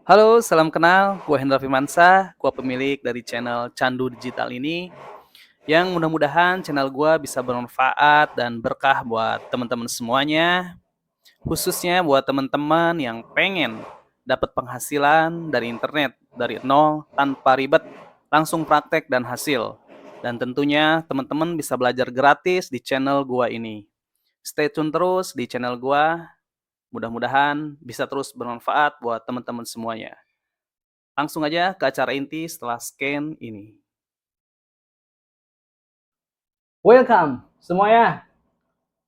Halo, salam kenal. Gua Hendra Firmansyah, gua pemilik dari channel Candu Digital ini, yang mudah-mudahan channel gua bisa bermanfaat dan berkah buat teman-teman semuanya, khususnya buat teman-teman yang pengen dapat penghasilan dari internet dari nol tanpa ribet, langsung praktek dan hasil. Dan tentunya teman-teman bisa belajar gratis di channel gua ini. Stay tune terus di channel gua. Mudah-mudahan bisa terus bermanfaat buat teman-teman semuanya. Langsung aja ke acara inti setelah scan ini. Welcome semuanya.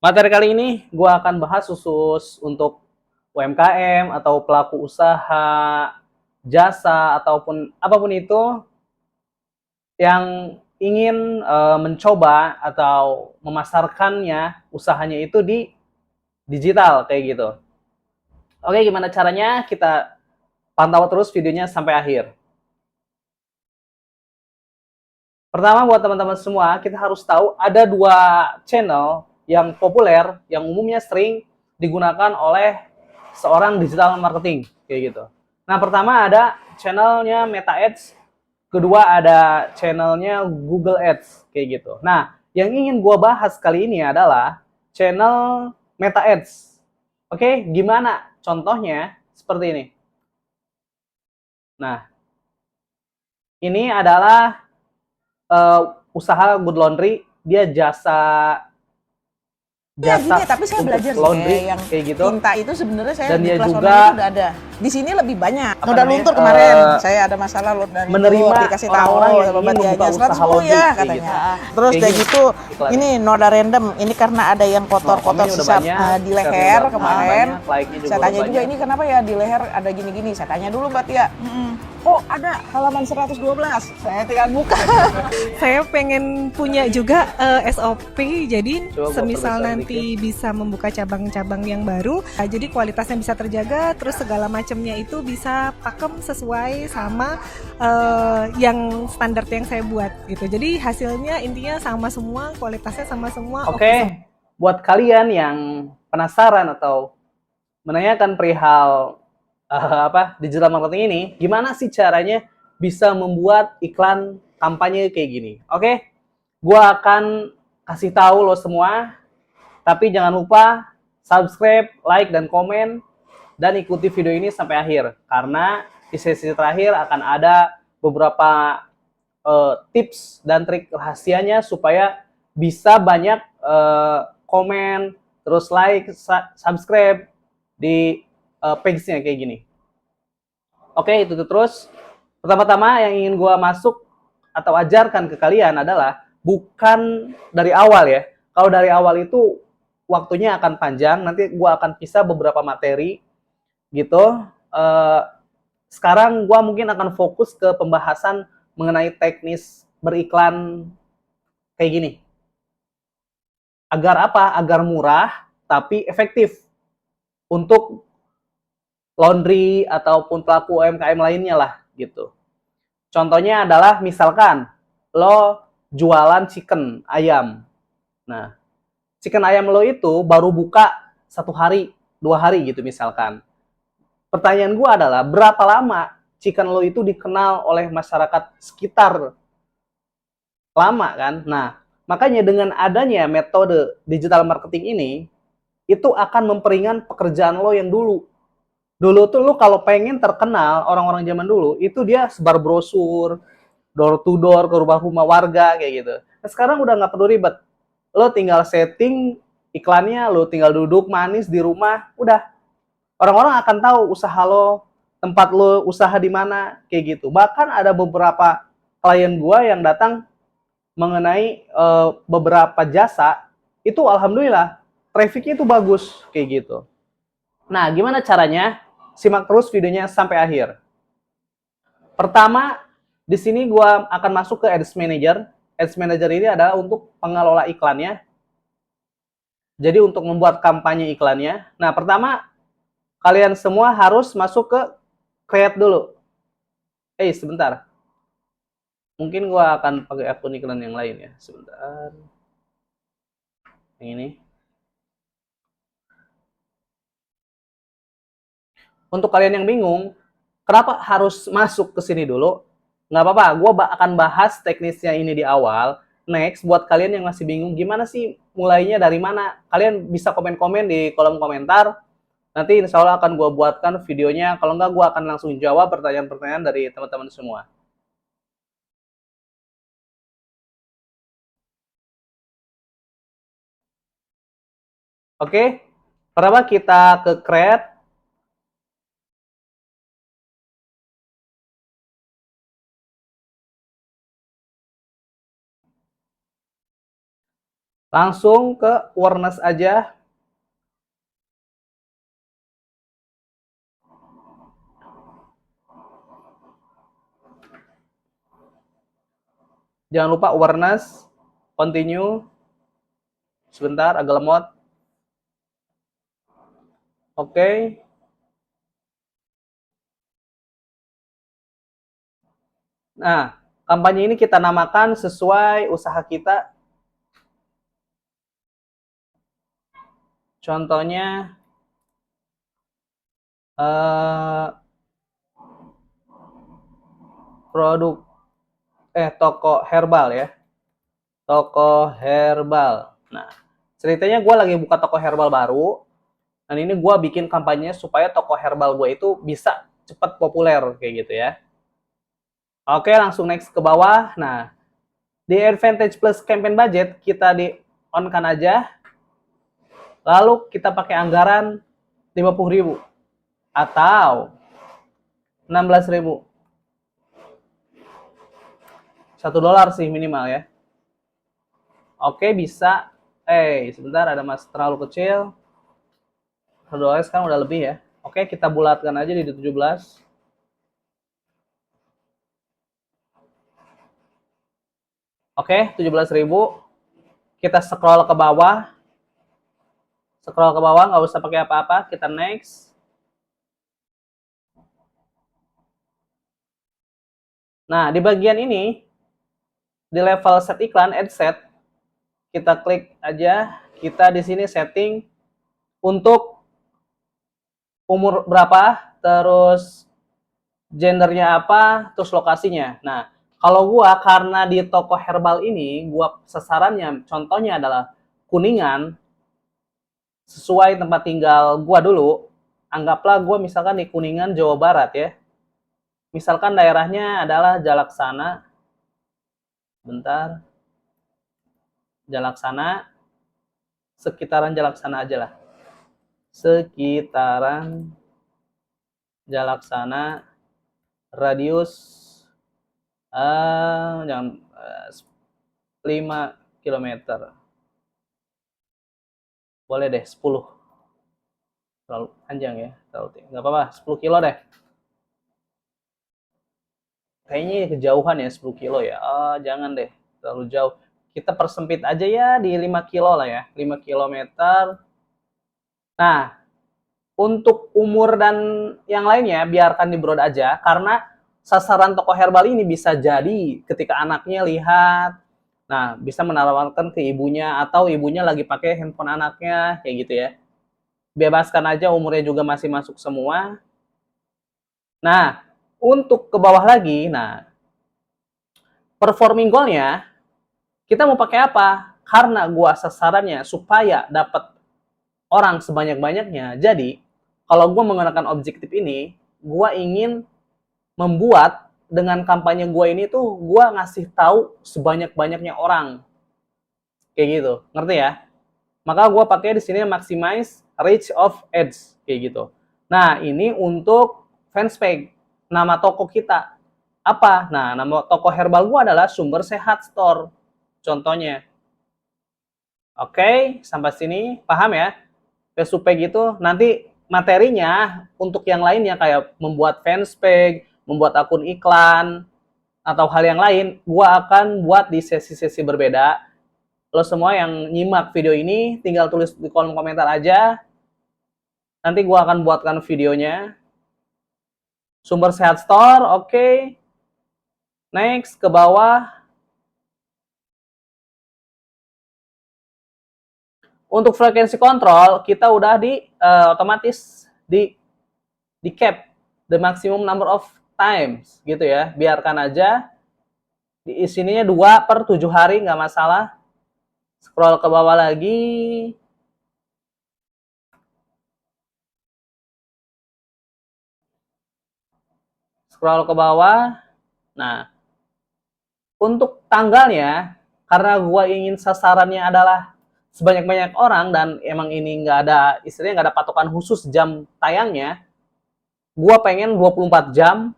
Materi kali ini gue akan bahas khusus untuk UMKM atau pelaku usaha, jasa, ataupun apapun itu yang ingin mencoba atau memasarkannya, usahanya itu di digital kayak gitu. Oke, gimana caranya? Kita pantau terus videonya sampai akhir. Pertama, buat teman-teman semua, kita harus tahu ada dua channel yang populer, yang umumnya sering digunakan oleh seorang digital marketing, kayak gitu. Nah, pertama ada channelnya Meta Ads, kedua ada channelnya Google Ads, kayak gitu. Nah, yang ingin gue bahas kali ini adalah channel Meta Ads. Oke, gimana contohnya? Seperti ini. Nah, ini adalah usaha Good Laundry, dia jasa Ya gini, tapi saya untuk belajar laundry yang kayak gitu. tinta itu sebenarnya saya Dan di dia kelas juga online itu udah ada. Di sini lebih banyak. apa Noda namanya, luntur kemarin, saya ada masalah load dan menerima itu dikasih tahu orang-orang yang ingin obat membuka dianya usaha 110 laundry ya kayak katanya. gitu. Terus Kayak udah gini gitu, iklannya. ini noda random. Ini karena ada yang Nah, kotor-kotor komennya udah sisa banyak, di share-nya leher udah kemarin. banyak, like-nya juga Saya udah tanya juga banyak. ini kenapa ya di leher ada gini-gini. Saya tanya dulu Mbak Tia. Oh ada halaman 112. Saya tinggal buka. Saya pengen punya juga SOP, jadi Coba gua semisal perbesar nanti dikit. bisa membuka cabang-cabang yang baru, jadi kualitasnya bisa terjaga, terus segala macamnya itu bisa pakem sesuai sama yang standar yang saya buat gitu. Jadi hasilnya intinya sama semua, kualitasnya sama semua. Oke, buat kalian yang penasaran atau menanyakan perihal digital marketing ini, gimana sih caranya bisa membuat iklan kampanye kayak gini? Oke, gua akan kasih tahu lo semua, tapi jangan lupa subscribe, like, dan komen, dan ikuti video ini sampai akhir, karena di sesi terakhir akan ada beberapa tips dan trik rahasianya supaya bisa banyak komen, terus like, subscribe di page-nya kayak gini. Oke, itu tuh terus. Pertama-tama yang ingin gua masuk atau ajarkan ke kalian adalah bukan dari awal ya. Kalau dari awal itu waktunya akan panjang. Nanti gua akan pisah beberapa materi gitu. Eh, Sekarang gua mungkin akan fokus ke pembahasan mengenai teknis beriklan kayak gini. Agar apa? Agar murah tapi efektif untuk laundry ataupun pelaku UMKM lainnya lah gitu. Contohnya adalah misalkan lo jualan chicken ayam. Nah, chicken ayam lo itu baru buka 1 hari, 2 hari gitu misalkan. Pertanyaan gue adalah berapa lama chicken lo itu dikenal oleh masyarakat sekitar lama kan? Nah, makanya dengan adanya metode digital marketing ini, itu akan memperingan pekerjaan lo yang dulu. Dulu tuh lo kalau pengen terkenal, orang-orang zaman dulu, itu dia sebar brosur, door to door ke rumah-rumah warga kayak gitu. Nah, sekarang udah nggak perlu ribet. Lo tinggal setting iklannya, lo tinggal duduk manis di rumah, udah. Orang-orang akan tahu usaha lo, tempat lo usaha di mana, kayak gitu. Bahkan ada beberapa klien gua yang datang mengenai beberapa jasa, itu alhamdulillah trafficnya itu bagus kayak gitu. Nah, gimana caranya? Simak terus videonya sampai akhir. Pertama, di sini gua akan masuk ke Ads Manager. Ads Manager ini adalah untuk pengelola iklannya. Jadi untuk membuat kampanye iklannya. Nah, pertama kalian semua harus masuk ke Create dulu. Sebentar. Mungkin gua akan pakai akun iklan yang lain ya. Sebentar. Yang ini. Untuk kalian yang bingung, Kenapa harus masuk ke sini dulu? Nggak apa-apa, gue akan bahas teknisnya ini di awal. Next, buat kalian yang masih bingung, gimana sih mulainya dari mana? Kalian bisa komen-komen di kolom komentar. Nanti insya Allah akan gue buatkan videonya. Kalau nggak, gue akan langsung jawab pertanyaan-pertanyaan dari teman-teman semua. Oke, pertama kita ke create. Langsung ke awareness aja. Jangan lupa awareness, continue. Sebentar, agak lemot. Oke. Nah, kampanye ini kita namakan sesuai usaha kita. Contohnya, produk toko herbal ya, toko herbal. Nah, ceritanya gue lagi buka toko herbal baru, dan ini gue bikin kampanye supaya toko herbal gue itu bisa cepat populer kayak gitu ya. Oke, langsung next ke bawah. Nah, di Advantage Plus Campaign Budget kita di on kan aja, lalu kita pakai anggaran 50.000 atau 16.000. $1 sih minimal ya. Oke, bisa. Sebentar, ada mas terlalu kecil. $1 kan udah lebih ya. Oke, kita bulatkan aja di 17. Oke, 17.000. Kita scroll ke bawah. Scroll ke bawah, nggak usah pakai apa-apa. Kita next. Nah, di bagian ini, di level set iklan, ad set, kita klik aja. Kita di sini setting untuk umur berapa, terus gendernya apa, terus lokasinya. Nah, kalau gua karena di toko herbal ini, gua sasarannya contohnya adalah Kuningan, sesuai tempat tinggal gua dulu. Anggaplah gua misalkan di Kuningan, Jawa Barat ya. Misalkan daerahnya adalah Jalaksana. Bentar. Jalaksana, sekitaran Jalaksana aja lah. Sekitaran Jalaksana, radius jangan 5 km. Boleh deh 10. Terlalu panjang ya, terlalu tinggi. Nggak apa-apa, 10 kilo deh. Kayaknya kejauhan ya 10 kilo ya. Jangan deh, terlalu jauh. Kita persempit aja ya di 5 kilo lah ya, 5 kilometer. Nah, untuk umur dan yang lainnya biarkan di broad aja, karena sasaran toko herbal ini bisa jadi ketika anaknya lihat, nah bisa menawarkan ke ibunya, atau ibunya lagi pakai handphone anaknya, kayak gitu ya. Bebaskan aja, umurnya juga masih masuk semua. Nah, untuk ke bawah lagi, nah performing goal-nya kita mau pakai apa? Karena gua sasarannya supaya dapat orang sebanyak-banyaknya. Jadi, kalau gua menggunakan objektif ini, gua ingin membuat dengan kampanye gua ini tuh gua ngasih tahu sebanyak-banyaknya orang. Kayak gitu. Ngerti ya? Maka gua pakai di sini maximize reach of ads kayak gitu. Nah, ini untuk fanspage, nama toko kita. Apa? Nah, nama toko herbal gua adalah Sumber Sehat Store. Contohnya. Oke, sampai sini paham ya? Supaya gitu, nanti materinya untuk yang lainnya kayak membuat fanspage, membuat akun iklan, atau hal yang lain, gua akan buat di sesi-sesi berbeda. Lo semua yang nyimak video ini, tinggal tulis di kolom komentar aja. Nanti gua akan buatkan videonya. Sumber Sehat Store, oke. Next, ke bawah. Untuk frekuensi kontrol, kita udah di otomatis di cap. the maximum number of times gitu ya. Biarkan aja di sininya 2/7 hari nggak masalah. Scroll ke bawah lagi. Scroll ke bawah. Nah, untuk tanggalnya, karena gua ingin sasarannya adalah sebanyak-banyak orang dan emang ini nggak ada, istilahnya nggak ada patokan khusus jam tayangnya, gua pengen 24 jam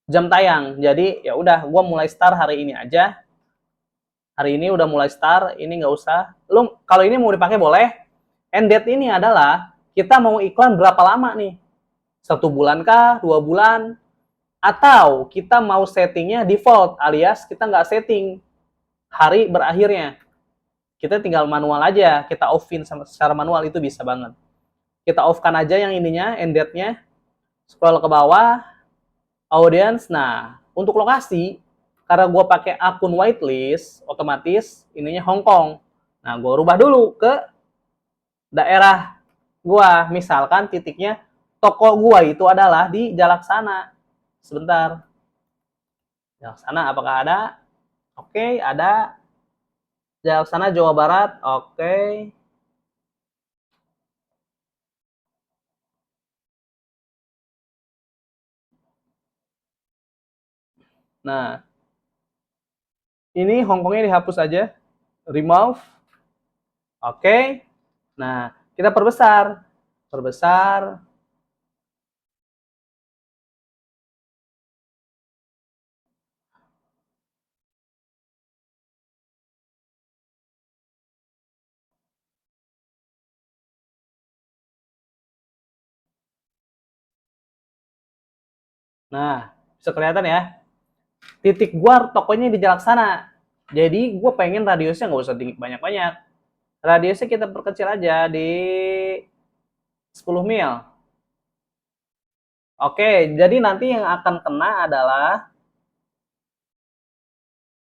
tayang. Jadi ya udah, gua mulai start hari ini aja. Hari ini udah mulai start, ini nggak usah. Lu kalau ini mau dipakai boleh. End date ini adalah kita mau iklan berapa lama nih? 1 bulan kah? 2 bulan? Atau kita mau settingnya default, alias kita nggak setting hari berakhirnya. Kita tinggal manual aja, kita off-in secara manual, itu bisa banget. Kita off-kan aja yang ininya, end date-nya. Scroll ke bawah, audience. Nah, untuk lokasi, karena gue pakai akun whitelist, otomatis ininya Hong Kong. Nah, gue rubah dulu ke daerah gue. Misalkan titiknya toko gue itu adalah di Jalaksana. Sebentar. Jalaksana apakah ada? Oke, ada. Jalaksana Jawa Barat. Oke. Nah, ini Hongkongnya dihapus aja. Remove. Oke. Nah, kita perbesar. Perbesar. Nah, bisa kelihatan ya. Titik gua tokonya di Jalaksana. Jadi gua pengen radiusnya nggak usah banyak-banyak. Radiusnya kita perkecil aja di 10 mil. Oke, jadi nanti yang akan kena adalah,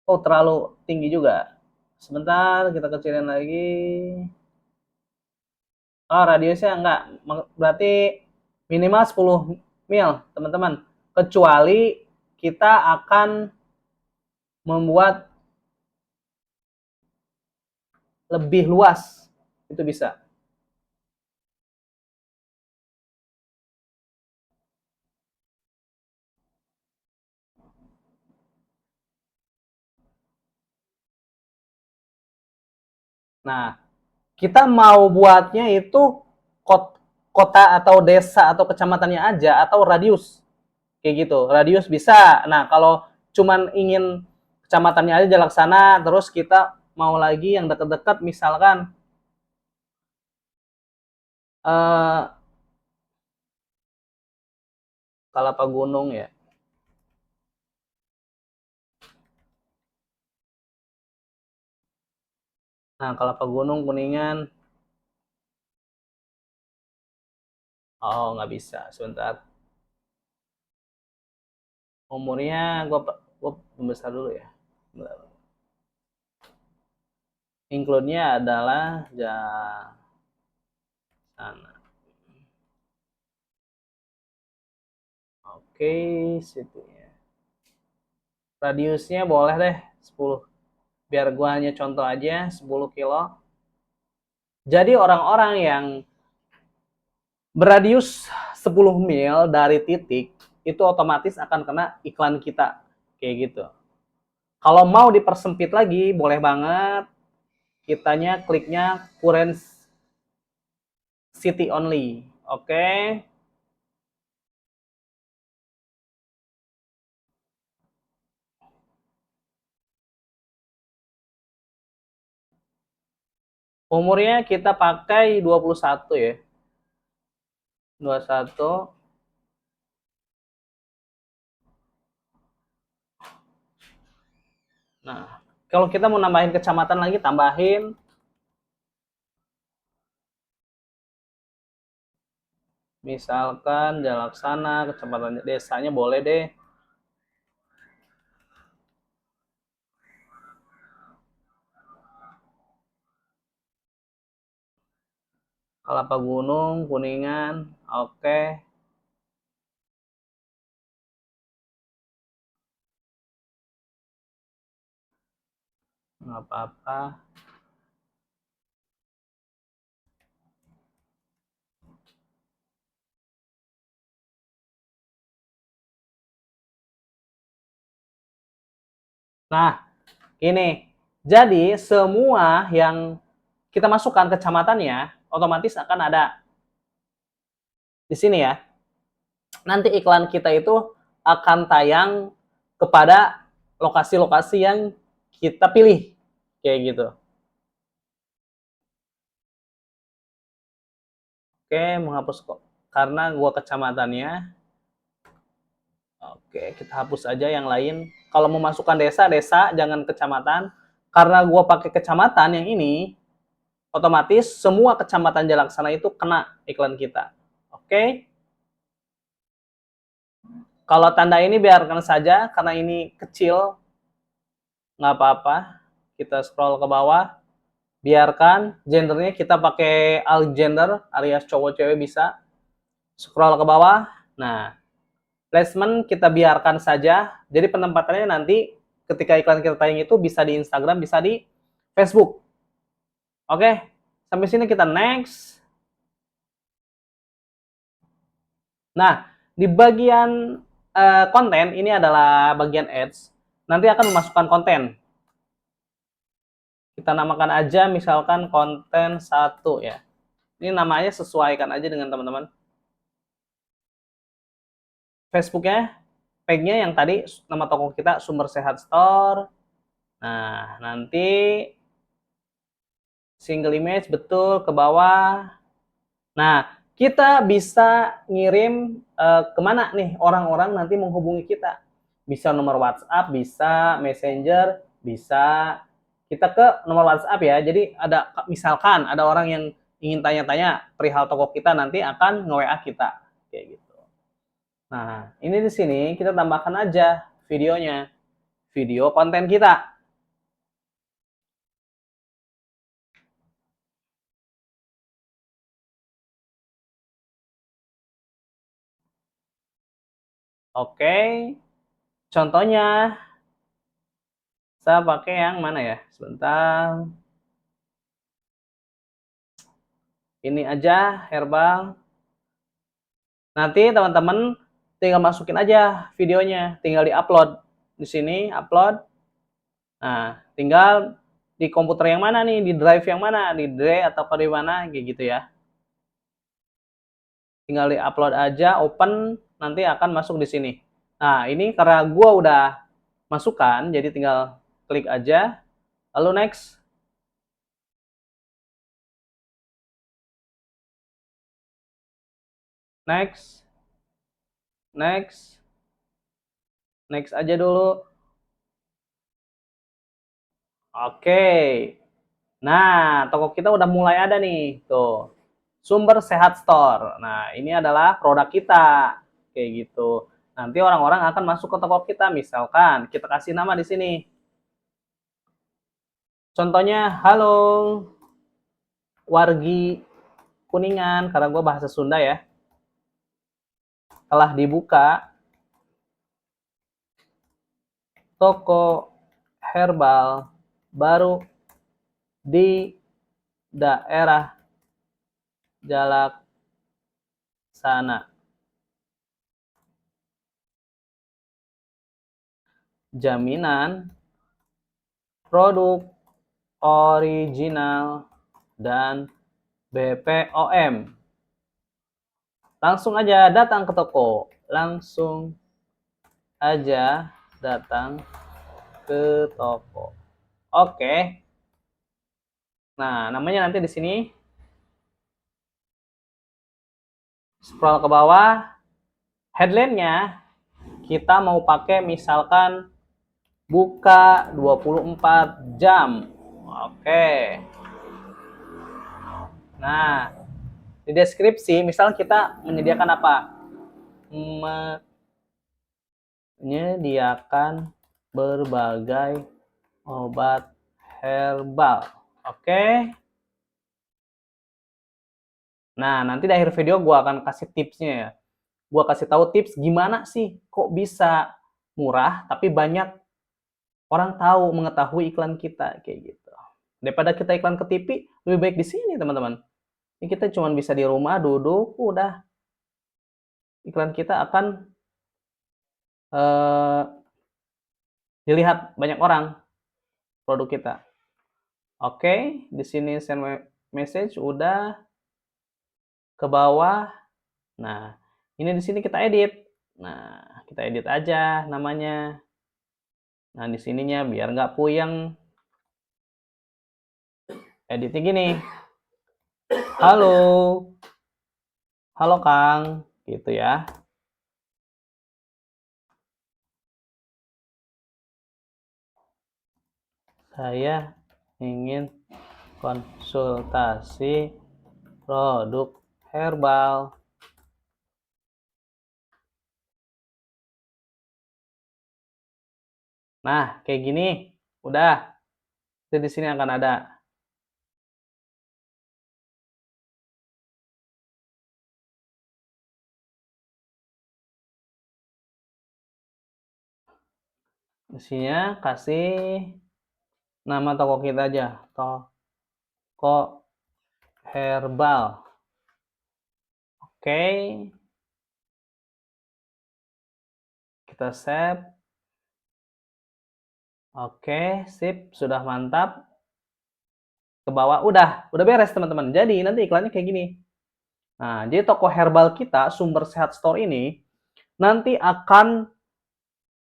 oh terlalu tinggi juga. Sebentar, kita kecilin lagi. Oh, radiusnya enggak. Berarti minimal 10 mil, teman-teman. Kecuali kita akan membuat lebih luas. Itu bisa. Nah, kita mau buatnya itu kota atau desa atau kecamatannya aja, atau radius. Kayak gitu. Radius bisa. Nah, kalau cuman ingin kecamatannya aja Jalaksana, terus kita mau lagi yang dekat-dekat, misalkan Kalapa Gunung ya. Nah, Kalapa Gunung, Kuningan. Oh, nggak bisa. Sebentar. Umurnya gua membesar dulu ya. Include-nya adalah sana. Oke, situ ya. Radiusnya boleh deh 10. Biar gua hanya contoh aja 10 kilo. Jadi orang-orang yang beradius 10 mil dari titik itu otomatis akan kena iklan kita. Kayak gitu. Kalau mau dipersempit lagi, boleh banget. Kitanya kliknya current city only. Oke. Umurnya kita pakai 21 ya. 21. Nah, kalau kita mau nambahin kecamatan lagi, tambahin. Misalkan Jalaksana, kecamatan desanya boleh deh. Kalapa Gunung, Kuningan, oke. nggak apa-apa. Nah, ini. Jadi, semua yang kita masukkan kecamatannya, otomatis akan ada di sini ya. Nanti iklan kita itu akan tayang kepada lokasi-lokasi yang kita pilih. Kayak gitu. Oke, menghapus kok. Karena gua kecamatannya. Oke, kita hapus aja yang lain. Kalau mau masukkan desa, desa, jangan kecamatan. Karena gua pakai kecamatan yang ini, otomatis semua kecamatan Jalaksana itu kena iklan kita. Oke? Kalau tanda ini biarkan saja, karena ini kecil, nggak apa-apa. Kita scroll ke bawah. Biarkan gendernya kita pakai all gender alias cowok cewek bisa. Scroll ke bawah. Nah, placement kita biarkan saja. Jadi penempatannya nanti ketika iklan kita tayang itu bisa di Instagram, bisa di Facebook. Oke, sampai sini kita next. Nah, di bagian konten ini adalah bagian ads. Nanti akan memasukkan konten. Kita namakan aja misalkan konten 1 ya. Ini namanya sesuaikan aja dengan teman-teman. Facebooknya, page-nya yang tadi nama toko kita Sumber Sehat Store. Nah, nanti single image betul ke bawah. Nah, kita bisa ngirim kemana nih orang-orang nanti menghubungi kita. Bisa nomor WhatsApp, bisa Messenger, bisa kita ke nomor WhatsApp ya. Jadi ada misalkan ada orang yang ingin tanya-tanya perihal toko kita nanti akan nge-WA kita kayak gitu. Nah, ini di sini kita tambahkan aja videonya. Video konten kita. Oke. Contohnya saya pakai yang mana ya? Sebentar. Ini aja herbal. Nanti teman-teman tinggal masukin aja videonya, tinggal di-upload. Di sini upload. Nah, tinggal di komputer yang mana nih, di drive yang mana, di drive atau di mana kayak gitu ya. Tinggal di-upload aja, open, nanti akan masuk di sini. Nah, ini karena gua udah masukkan, jadi tinggal klik aja. Lalu next. Next. Next. Next aja dulu. Oke. Nah, toko kita udah mulai ada nih. Tuh. Sumber Sehat Store. Nah, ini adalah produk kita. Kayak gitu. Nanti orang-orang akan masuk ke toko kita. Misalkan kita kasih nama di sini. Contohnya, halo wargi Kuningan, karena gue bahasa Sunda ya. Telah dibuka toko herbal baru di daerah Jalaksana. Jaminan produk original dan BPOM. Langsung aja datang ke toko. Langsung aja datang ke toko. Oke. Nah, namanya nanti di sini. Scroll ke bawah. Headline-nya kita mau pakai misalkan buka 24 jam. Oke. Nah, di deskripsi misal kita menyediakan apa? Menyediakan berbagai obat herbal. Oke. Nah, nanti di akhir video gue akan kasih tipsnya ya. Gue kasih tahu tips gimana sih kok bisa murah tapi banyak orang tahu, mengetahui iklan kita kayak gitu. Daripada kita iklan ke TV, lebih baik di sini, teman-teman. Ini kita cuma bisa di rumah duduk, udah iklan kita akan eh, dilihat banyak orang produk kita. Oke, di sini send message udah ke bawah. Nah, ini di sini kita edit. Nah, kita edit aja namanya. Nah, di sininya biar nggak puyeng. Editnya gini. Halo. Halo Kang, gitu ya. Saya ingin konsultasi produk herbal. Nah, kayak gini. Udah. Jadi di sini akan ada. Isinya kasih nama toko kita aja. Toko herbal. Oke. Kita save. Oke, sip. Sudah mantap. Ke bawah. Udah beres teman-teman. Jadi nanti iklannya kayak gini. Nah, jadi toko herbal kita, Sumber Sehat Store ini, nanti akan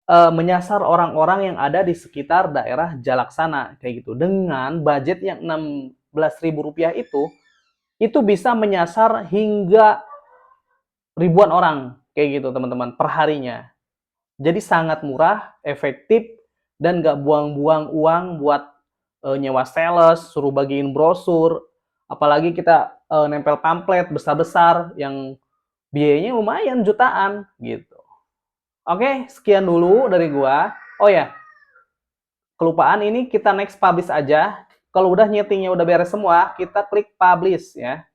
menyasar orang-orang yang ada di sekitar daerah Jalaksana kayak gitu. Dengan budget yang Rp16.000 itu bisa menyasar hingga ribuan orang kayak gitu teman-teman per harinya. Jadi sangat murah, efektif, dan nggak buang-buang uang buat nyewa sales, suruh bagiin brosur, apalagi kita nempel pamflet besar-besar yang biayanya lumayan jutaan gitu. Oke, sekian dulu dari gua. Oh ya, kelupaan ini kita next publish aja. Kalau udah nyetingnya udah beres semua, kita klik publish ya.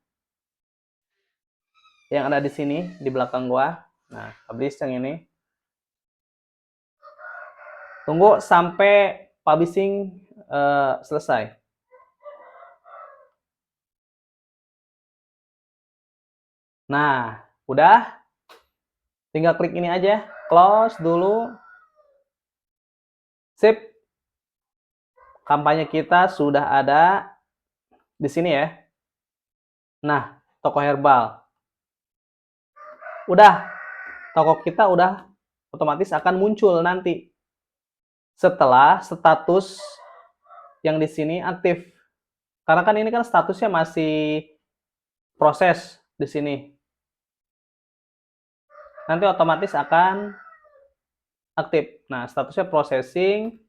Yang ada di sini di belakang gua. Nah, publish yang ini. Tunggu sampai publishing selesai. Nah, udah. Tinggal klik ini aja. Close dulu. Sip. Kampanye kita sudah ada di sini ya. Nah, toko herbal. Udah. Toko kita udah otomatis akan muncul nanti. Setelah status yang di sini aktif. Karena kan ini kan statusnya masih proses di sini. Nanti otomatis akan aktif. Nah, statusnya processing.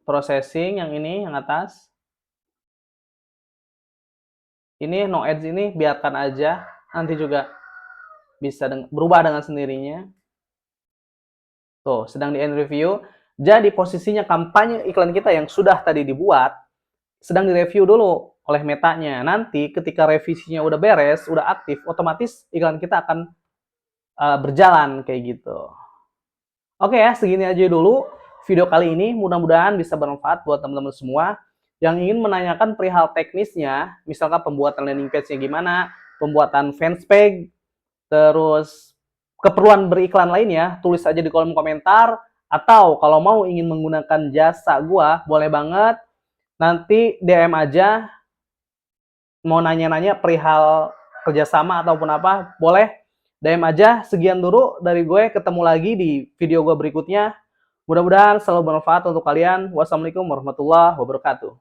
Processing yang ini, yang atas. Ini no ads ini biarkan aja. Nanti juga bisa berubah dengan sendirinya. Tuh, sedang di end review. Jadi posisinya kampanye iklan kita yang sudah tadi dibuat, sedang direview dulu oleh metanya. Nanti ketika revisinya udah beres, udah aktif, otomatis iklan kita akan berjalan kayak gitu. Oke ya, segini aja dulu video kali ini. Mudah-mudahan bisa bermanfaat buat teman-teman semua yang ingin menanyakan perihal teknisnya, misalkan pembuatan landing page-nya gimana, pembuatan fanspage, terus keperluan beriklan lainnya, tulis aja di kolom komentar. Atau kalau mau ingin menggunakan jasa gua, boleh banget. Nanti DM aja, mau nanya-nanya perihal kerjasama ataupun apa, boleh DM aja. Sekian dulu dari gue, ketemu lagi di video gue berikutnya. Mudah-mudahan selalu bermanfaat untuk kalian. Wassalamualaikum warahmatullahi wabarakatuh.